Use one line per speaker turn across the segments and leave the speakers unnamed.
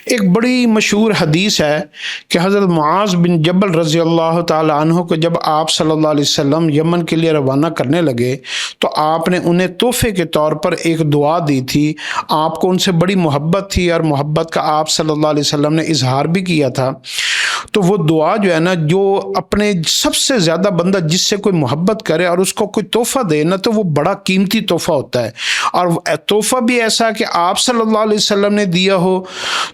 ایک بڑی مشہور حدیث ہے کہ حضرت معاذ بن جبل رضی اللہ تعالی عنہ کو جب آپ صلی اللہ علیہ وسلم یمن کے لیے روانہ کرنے لگے تو آپ نے انہیں تحفے کے طور پر ایک دعا دی تھی۔ آپ کو ان سے بڑی محبت تھی اور محبت کا آپ صلی اللہ علیہ وسلم نے اظہار بھی کیا تھا۔ تو وہ دعا جو ہے نا، جو اپنے سب سے زیادہ بندہ جس سے کوئی محبت کرے اور اس کو کوئی تحفہ دے نا، تو وہ بڑا قیمتی تحفہ ہوتا ہے۔ اور تحفہ بھی ایسا کہ آپ صلی اللہ علیہ وسلم نے دیا ہو،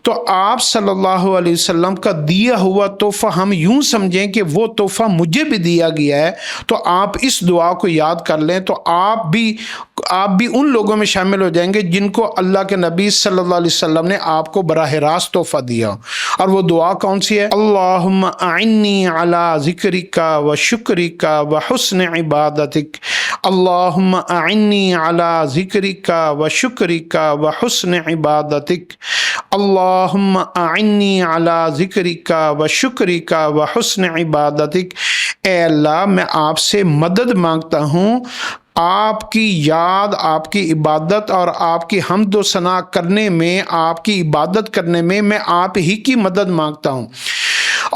تو آپ صلی اللہ علیہ وسلم کا دیا ہوا تحفہ ہم یوں سمجھیں کہ وہ تحفہ مجھے بھی دیا گیا ہے، تو آپ اس دعا کو یاد کر لیں تو آپ بھی ان لوگوں میں شامل ہو جائیں گے جن کو اللہ کے نبی صلی اللہ علیہ وسلم نے آپ کو براہ راست تحفہ دیا۔ اور وہ دعا کون سی ہے؟ اللہم اعنی علی ذکرک و شکرک و حسن عبادتک، اللہم اعنی علی ذکرک و شکرک و حسن عبادتک، اللہم اعنی علی ذکرک و شکرک و حسن عبادتک۔ اے اللہ، میں آپ سے مدد مانگتا ہوں، آپ کی یاد، آپ کی عبادت اور آپ کی حمد و ثنا کرنے میں، آپ کی عبادت کرنے میں آپ ہی کی مدد مانگتا ہوں،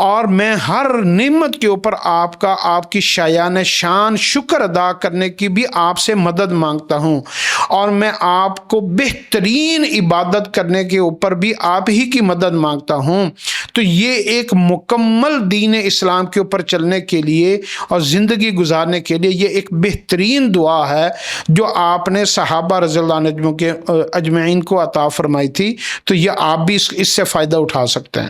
اور میں ہر نعمت کے اوپر آپ کی شایان شان شکر ادا کرنے کی بھی آپ سے مدد مانگتا ہوں، اور میں آپ کو بہترین عبادت کرنے کے اوپر بھی آپ ہی کی مدد مانگتا ہوں۔ تو یہ ایک مکمل دین اسلام کے اوپر چلنے کے لیے اور زندگی گزارنے کے لیے یہ ایک بہترین دعا ہے جو آپ نے صحابہ رضی اللہ عنہم کے اجمعین کو عطا فرمائی تھی۔ تو یہ آپ بھی اس سے فائدہ اٹھا سکتے ہیں۔